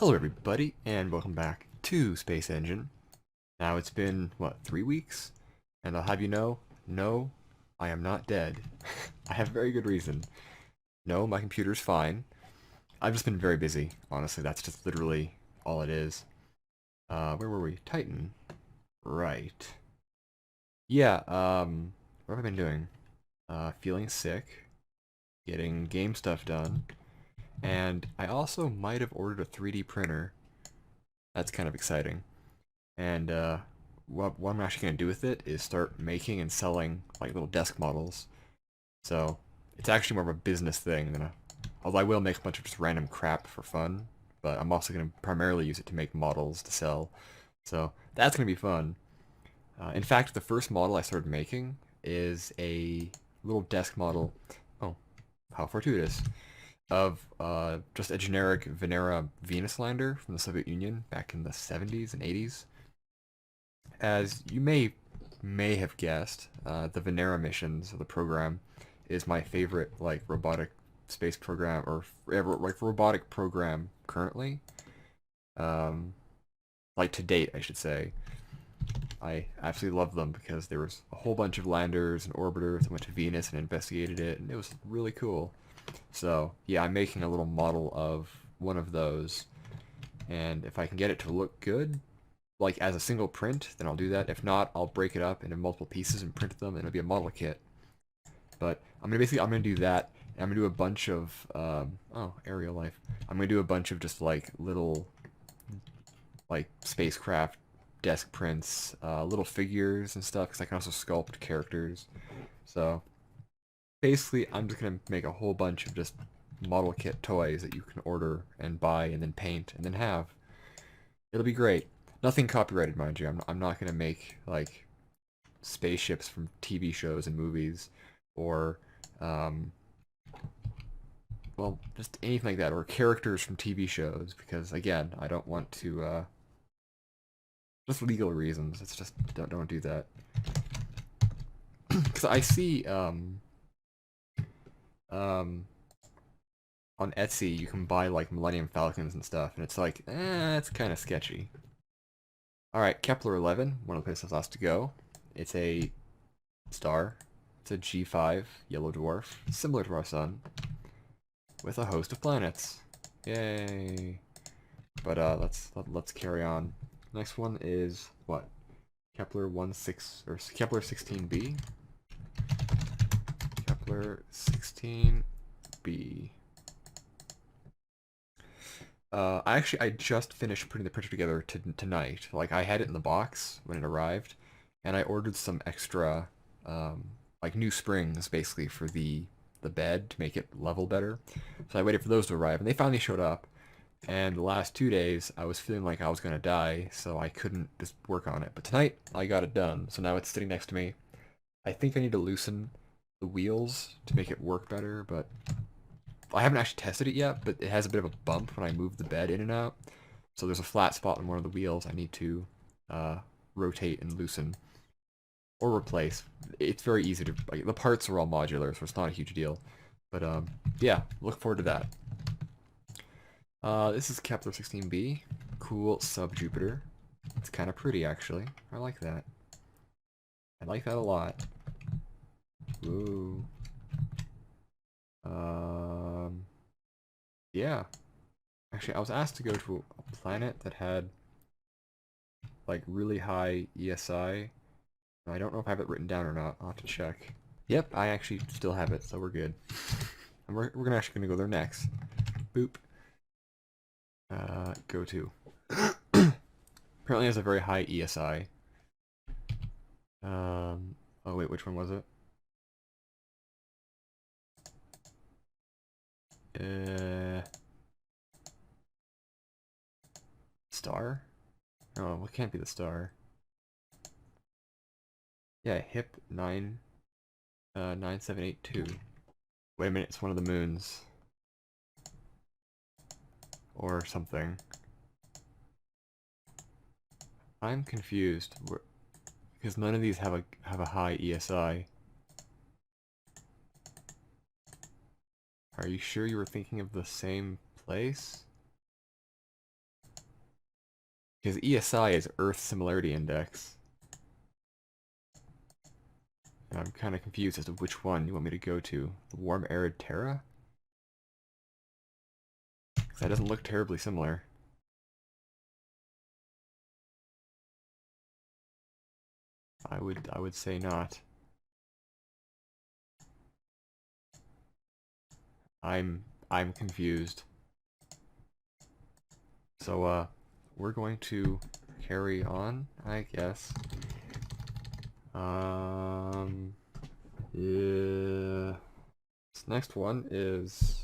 Hello everybody, and welcome back to Space Engine. Now it's been, what, 3 weeks? And I'll have you know, no, I am not dead. I have very good reason. No, my computer's fine. I've just been very busy, honestly, that's just literally all it is. Where were we? Titan. Right. Yeah, what have I been doing? Feeling sick, getting game stuff done, and I also might have ordered a 3D printer. That's kind of exciting. And what I'm actually going to do with it is start making and selling like little desk models. So it's actually more of a business thing than a... Although I will make a bunch of just random crap for fun, but I'm also going to primarily use it to make models to sell. So that's going to be fun. In fact, the first model I started making is a little desk model. Oh, how fortuitous. Of just a generic Venera Venus lander from the Soviet Union back in the 70s and 80s. As you may have guessed, the Venera missions of the program is my favorite like robotic space program or like robotic program currently. Um, like to date, I should say. I absolutely love them because there was a whole bunch of landers and orbiters that went to Venus and investigated it, and it was really cool. So yeah, I'm making a little model of one of those, and if I can get it to look good, like as a single print, then I'll do that. If not, I'll break it up into multiple pieces and print them, and it'll be a model kit. But I'm gonna do that, and I'm gonna do a bunch of oh, aerial life. I'm gonna do a bunch of just like little like spacecraft desk prints, little figures and stuff, because I can also sculpt characters. So basically, I'm just gonna make a whole bunch of just model kit toys that you can order and buy and then paint and then have. It'll be great. Nothing copyrighted, mind you. I'm not gonna make like spaceships from TV shows and movies, or um, well, just anything like that, or characters from TV shows, because again, I don't want to. Just legal reasons. It's just don't do that. Because I see um on Etsy you can buy like Millennium Falcons and stuff, and it's like, it's kind of sketchy. All right, Kepler 11, one of the places I was asked to go. It's a star. It's a G5 yellow dwarf, similar to our sun, with a host of planets. Yay! But let's carry on. Next one is what? Kepler 16b. Kepler 16b. I just finished putting the printer together tonight. Like I had it in the box when it arrived, and I ordered some extra, like new springs basically for the bed to make it level better. So I waited for those to arrive, and they finally showed up. And the last 2 days, I was feeling like I was gonna die, so I couldn't just work on it. But tonight, I got it done. So now it's sitting next to me. I think I need to loosen the wheels to make it work better, but I haven't actually tested it yet, but it has a bit of a bump when I move the bed in and out. So there's a flat spot on one of the wheels I need to rotate and loosen. Or replace. It's very easy to... Like, the parts are all modular, so it's not a huge deal. But, yeah, look forward to that. This is Kepler 16b. Cool sub-Jupiter. It's kind of pretty, actually. I like that. I like that a lot. Ooh. Yeah. Actually, I was asked to go to a planet that had like really high ESI. I don't know if I have it written down or not. I'll have to check. Yep, I actually still have it, so we're good. And we're actually gonna go there next. Boop. Go to. Apparently it has a very high ESI. Oh wait, which one was it? Star? Oh, it can't be the star. Yeah, HIP 9782. Wait a minute, it's one of the moons. Or something. I'm confused because none of these have a high ESI. Are you sure you were thinking of the same place? Because ESI is Earth Similarity Index. And I'm kind of confused as to which one you want me to go to. The warm arid Terra? Because that doesn't look terribly similar. I would say not. I'm confused. So we're going to carry on, I guess. Yeah. This next one is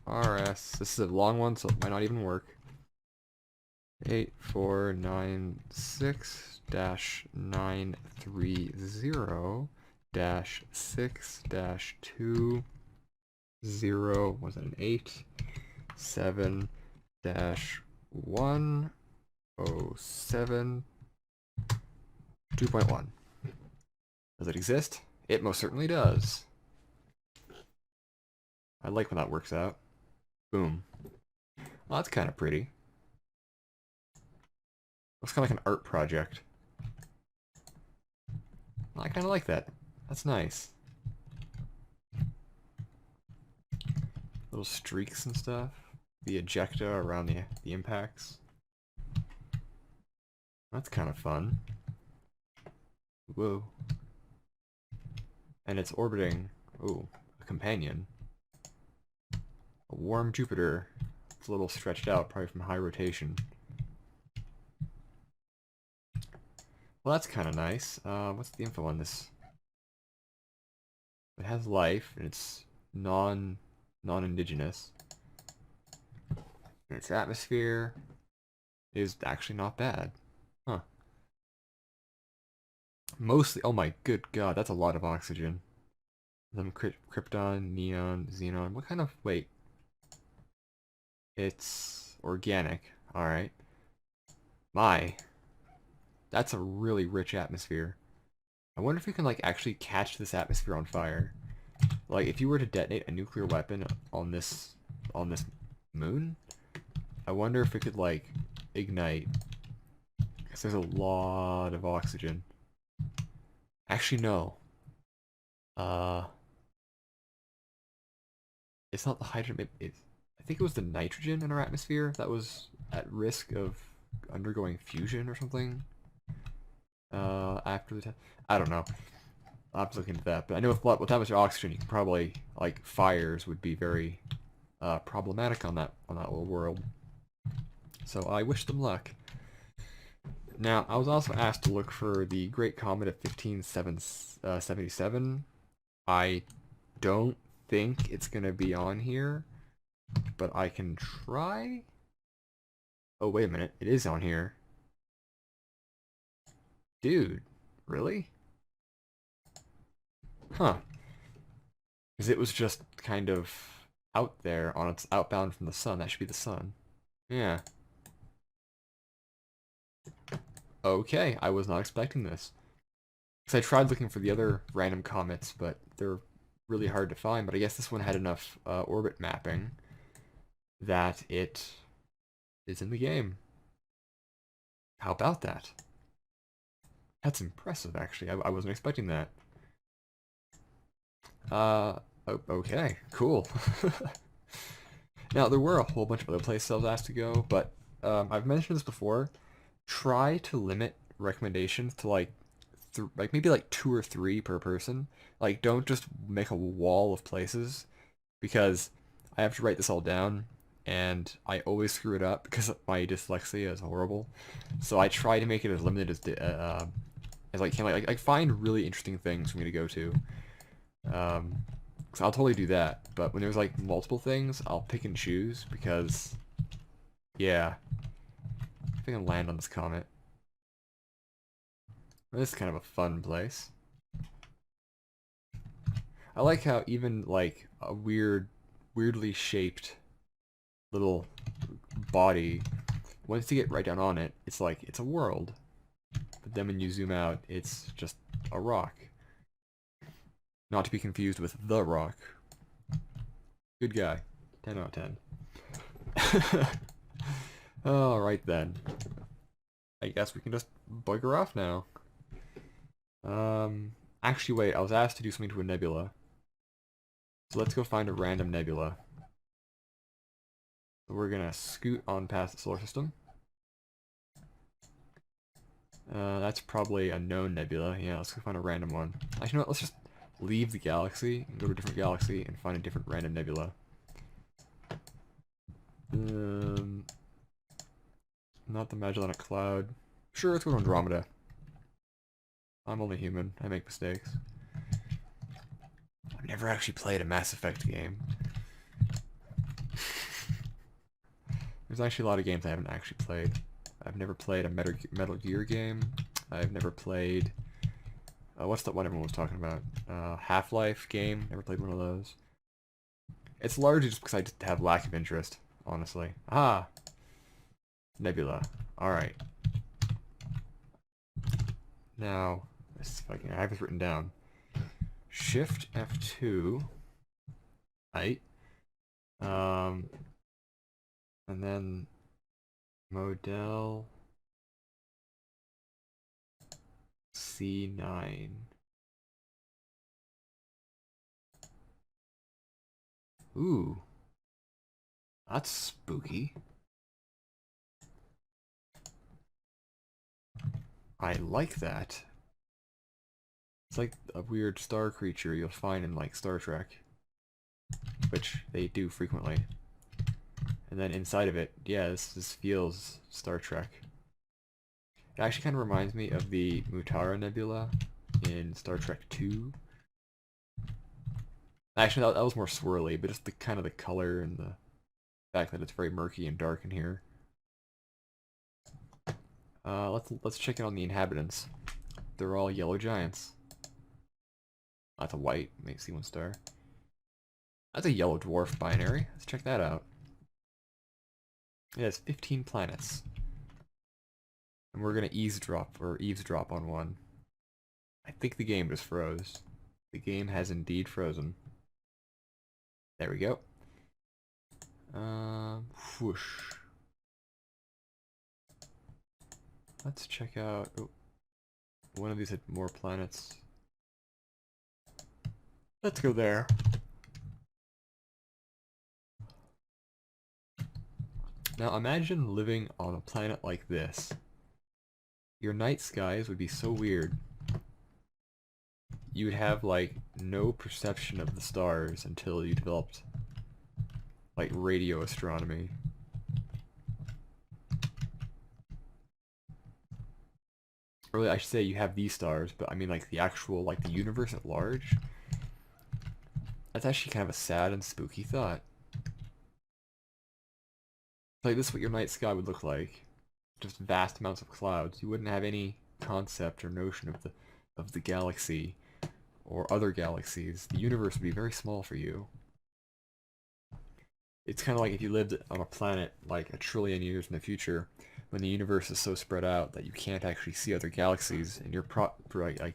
RS. This is a long one, so it might not even work. 8496-930-6-2 was it an 8 7 107 2.1. Does it exist? It most certainly does. I like when that works out. Boom. Well, that's kind of pretty. Looks kind of like an art project. I kind of like that. That's nice. Little streaks and stuff. The ejecta around the impacts. That's kind of fun. Whoa. And it's orbiting, ooh, a companion. A warm Jupiter. It's a little stretched out, probably from high rotation. Well, that's kind of nice. What's the info on this? It has life, and it's non-indigenous. And its atmosphere is actually not bad. Huh. Mostly, oh my good god, that's a lot of oxygen. Some krypton, neon, xenon. What kind of, wait. It's organic. Alright. My. That's a really rich atmosphere. I wonder if you can, like, actually catch this atmosphere on fire. Like, if you were to detonate a nuclear weapon on this moon, I wonder if it could, like, ignite. Because there's a lot of oxygen. Actually, no. It's not the hydrogen. I think it was the nitrogen in our atmosphere that was at risk of undergoing fusion or something. After the test. I don't know. I'll have to look into that. But I know with that much oxygen, you can probably, like, fires would be very problematic on that little world. So I wish them luck. Now, I was also asked to look for the Great Comet of 15777. I don't think it's gonna be on here, but I can try. Oh, wait a minute. It is on here. Dude, really? Huh. Because it was just kind of out there on its outbound from the sun. That should be the sun. Yeah. Okay, I was not expecting this. Because I tried looking for the other random comets, but they're really hard to find. But I guess this one had enough orbit mapping that it is in the game. How about that? That's impressive, actually. I wasn't expecting that. Okay, cool. Now, there were a whole bunch of other places I was asked to go, but I've mentioned this before. Try to limit recommendations to like maybe like 2 or 3 per person. Like, don't just make a wall of places, because I have to write this all down, and I always screw it up because my dyslexia is horrible. So I try to make it as limited as I can. Like find really interesting things for me to go to. So I'll totally do that. But when there's like multiple things, I'll pick and choose because, yeah. I think I can land on this comet. This is kind of a fun place. I like how even like a weirdly shaped little body, once you get right down on it, it's like it's a world. But then when you zoom out, it's just a rock. Not to be confused with The Rock. Good guy. 10 out of 10. Alright then. I guess we can just bugger off now. Actually, wait, I was asked to do something to a nebula. So let's go find a random nebula. So we're gonna scoot on past the solar system. That's probably a known nebula. Yeah, let's go find a random one. Actually, you know what? Let's just leave the galaxy and go to a different galaxy and find a different random nebula. Not the Magellanic Cloud. Sure, let's go to Andromeda. I'm only human. I make mistakes. I've never actually played a Mass Effect game. There's actually a lot of games I haven't actually played. I've never played a Metal Gear game. I've never played... what's that one everyone was talking about? Half-Life game. Never played one of those. It's largely just because I just have lack of interest, honestly. Ah! Nebula. Alright. Now, let's see if I can... I have this written down. Shift F2. Right. And then Model C9. Ooh. That's spooky. I like that. It's like a weird star creature you'll find in like Star Trek, which they do frequently. And then inside of it, yeah, this feels Star Trek. It actually kind of reminds me of the Mutara Nebula in Star Trek 2. Actually, that was more swirly, but just the kind of the color and the fact that it's very murky and dark in here. Let's check in on the inhabitants. They're all yellow giants. That's a white, makes C1 star. That's a yellow dwarf binary. Let's check that out. Yeah, it's 15 planets. And we're gonna eavesdrop on one. I think the game just froze. The game has indeed frozen. There we go. Whoosh. Let's check out... Oh, one of these had more planets. Let's go there. Now imagine living on a planet like this. Your night skies would be so weird. You would have like no perception of the stars until you developed like radio astronomy. Or I should say you have these stars, but I mean like the actual, like the universe at large. That's actually kind of a sad and spooky thought. Like this is what your night sky would look like. Just vast amounts of clouds. You wouldn't have any concept or notion of the galaxy or other galaxies. The universe would be very small for you. It's kind of like if you lived on a planet like 1,000,000,000,000 years in the future, when the universe is so spread out that you can't actually see other galaxies, and you're like,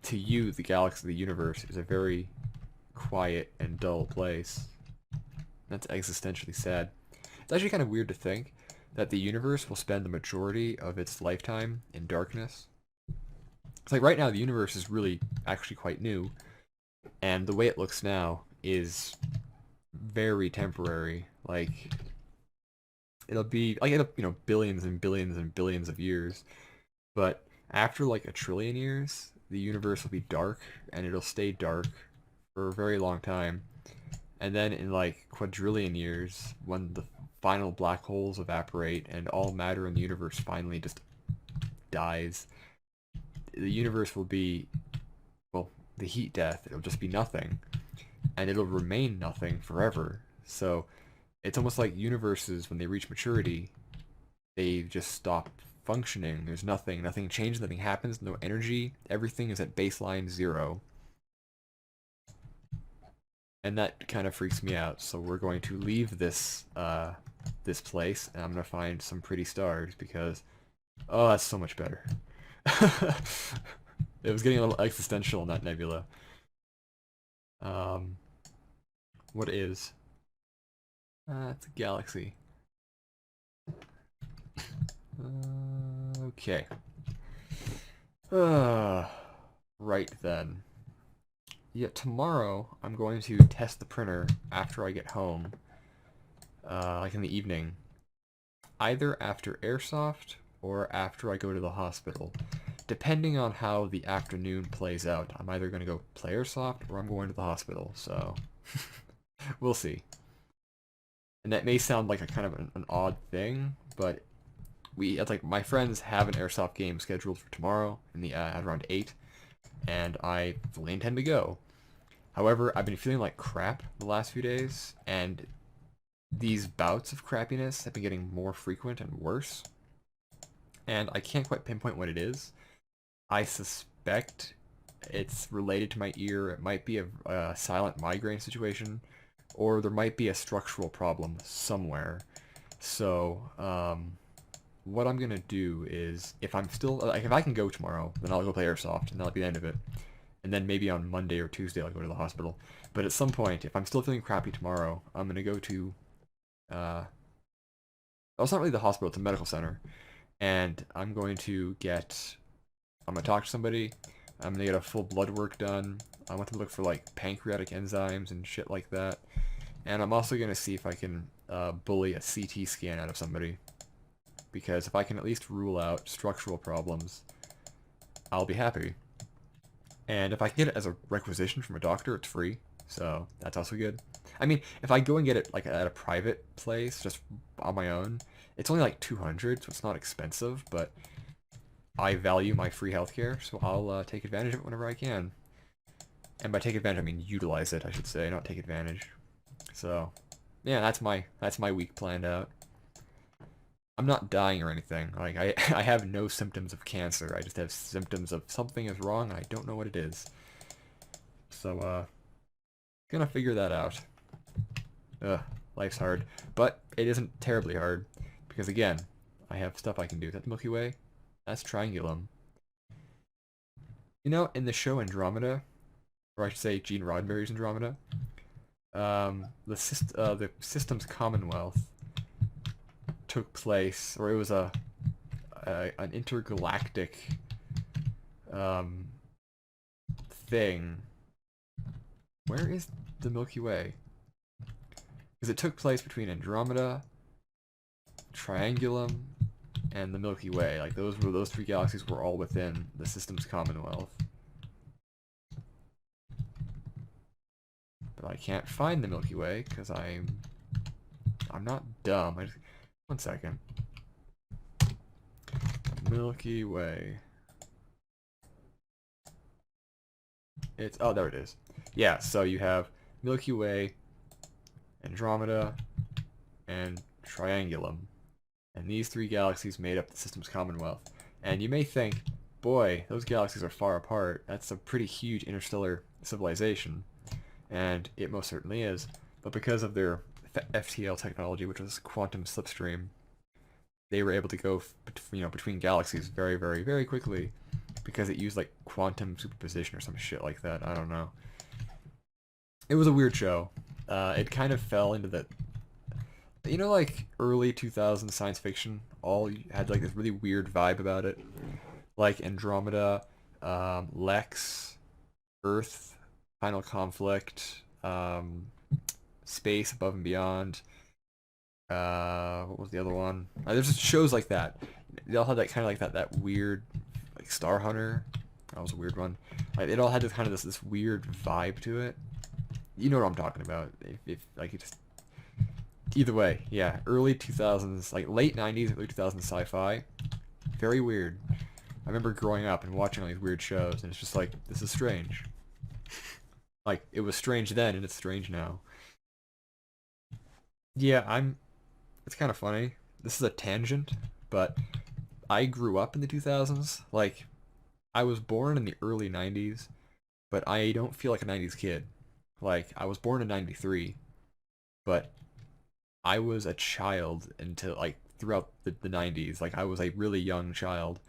to you, the galaxy, the universe, is a very quiet and dull place. That's existentially sad. It's actually kind of weird to think that the universe will spend the majority of its lifetime in darkness. It's like right now the universe is really actually quite new, and the way it looks now is very temporary. Like it'll be like billions and billions and billions of years, but after like 1,000,000,000,000 years, the universe will be dark, and it'll stay dark for a very long time. And then in like quadrillion years, when the final black holes evaporate and all matter in the universe finally just dies, the universe will be, well, the heat death. It'll just be nothing, and it'll remain nothing forever. So it's almost like universes, when they reach maturity, they just stop functioning. There's nothing changes, nothing happens, no energy. Everything is at baseline 0. And that kind of freaks me out. So we're going to leave this this place, and I'm gonna find some pretty stars because, oh, that's so much better. It was getting a little existential in that nebula. What is? It's a galaxy. Okay. Right then. Yeah, tomorrow I'm going to test the printer after I get home, like in the evening. Either after airsoft or after I go to the hospital. Depending on how the afternoon plays out, I'm either going to go play airsoft or I'm going to the hospital, so we'll see. And that may sound like a kind of an odd thing, but it's like my friends have an airsoft game scheduled for tomorrow in the at around 8, and I fully intend to go. However, I've been feeling like crap the last few days, and these bouts of crappiness have been getting more frequent and worse, and I can't quite pinpoint what it is. I suspect it's related to my ear. It might be a silent migraine situation, or there might be a structural problem somewhere. So, what I'm gonna do is, if I'm still, like, if I can go tomorrow, then I'll go play airsoft, and that'll be the end of it. And then maybe on Monday or Tuesday I'll go to the hospital. But at some point, if I'm still feeling crappy tomorrow, I'm gonna go to, well, it's not really the hospital, it's a medical center. And I'm going to talk to somebody, I'm gonna get a full blood work done. I want to look for, like, pancreatic enzymes and shit like that. And I'm also gonna see if I can bully a CT scan out of somebody. Because if I can at least rule out structural problems, I'll be happy. And if I can get it as a requisition from a doctor, it's free, so that's also good. I mean, if I go and get it like at a private place, just on my own, it's only like 200, so it's not expensive, but I value my free healthcare, so I'll take advantage of it whenever I can. And by take advantage, I mean utilize it, I should say, not take advantage. So, yeah, that's my week planned out. I'm not dying or anything. Like, I have no symptoms of cancer. I just have symptoms of something is wrong and I don't know what it is. So, gonna figure that out. Life's hard. But it isn't terribly hard. Because again, I have stuff I can do. Is that the Milky Way? That's Triangulum. You know, in the show Andromeda, or I should say Gene Roddenberry's Andromeda, the system's Commonwealth took place, or it was an intergalactic thing. Where is the Milky Way? Because it took place between Andromeda, Triangulum, and the Milky Way. Like those three galaxies were all within the system's Commonwealth. But I can't find the Milky Way because I'm not dumb. One second. Milky Way. Oh, there it is. Yeah, so you have Milky Way, Andromeda, and Triangulum. And these three galaxies made up the system's Commonwealth. And you may think, boy, those galaxies are far apart. That's a pretty huge interstellar civilization. And it most certainly is. But because of their FTL technology, which was quantum slipstream, they were able to go between galaxies very, very, very quickly because it used like quantum superposition or some shit like that. I don't know. It was a weird show. It kind of fell into the, like early 2000s science fiction, all had like this really weird vibe about it, like Andromeda, Lex, Earth, Final Conflict, Space Above and Beyond. What was the other one? There's just shows like that. They all had that kind of like that weird, like Star Hunter. That was a weird one. Like it all had this weird vibe to it. You know what I'm talking about. If like it just either way, yeah. Early 2000s, like late 90s, early 2000s sci-fi. Very weird. I remember growing up and watching all these weird shows, and it's just like, this is strange. Like it was strange then, and it's strange now. Yeah, it's kind of funny. This is a tangent, but I grew up in the 2000s. Like, I was born in the early 90s, but I don't feel like a 90s kid. Like, I was born in 93, but I was a child until, like, throughout the 90s. Like, I was a really young child.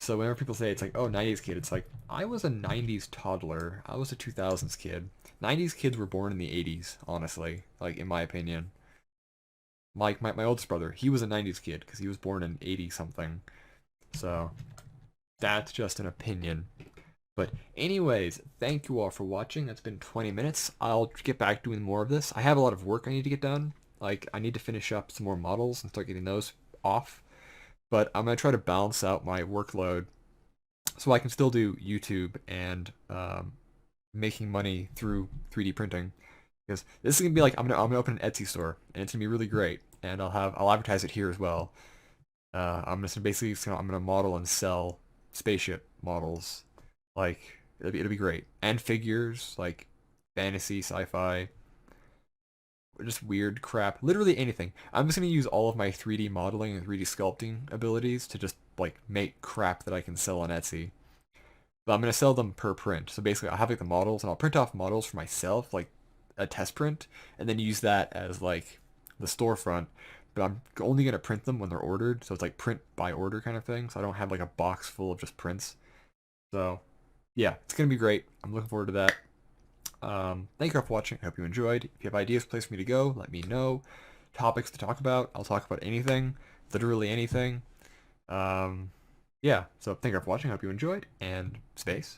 So whenever people say it's like, oh, 90s kid, it's like, I was a 90s toddler. I was a 2000s kid. 90s kids were born in the 80s, honestly, like, in my opinion. Like my oldest brother, he was a 90s kid because he was born in 80 something. So that's just an opinion. But anyways, thank you all for watching. That's been 20 minutes. I'll get back doing more of this. I have a lot of work I need to get done. Like, I need to finish up some more models and start getting those off. But I'm going to try to balance out my workload so I can still do YouTube and making money through 3D printing. Because this is going to be like, I'm gonna open an Etsy store, and it's going to be really great. And I'll advertise it here as well. I'm just basically, I'm going to model and sell spaceship models. Like, it'll be great. And figures, like fantasy, sci-fi, just weird crap. Literally anything. I'm just gonna use all of my 3D modeling and 3D sculpting abilities to just like make crap that I can sell on Etsy. But I'm gonna sell them per print. So basically I'll have like the models and I'll print off models for myself, like a test print, and then use that as like the storefront. But I'm only gonna print them when they're ordered, so it's like print by order kind of thing. So I don't have like a box full of just prints. So yeah, it's gonna be great. I'm looking forward to that. Thank you all for watching. I hope you enjoyed. If you have ideas, place for me to go, let me know. Topics to talk about. I'll talk about anything, literally anything. Yeah, so thank you all for watching. I hope you enjoyed, and space.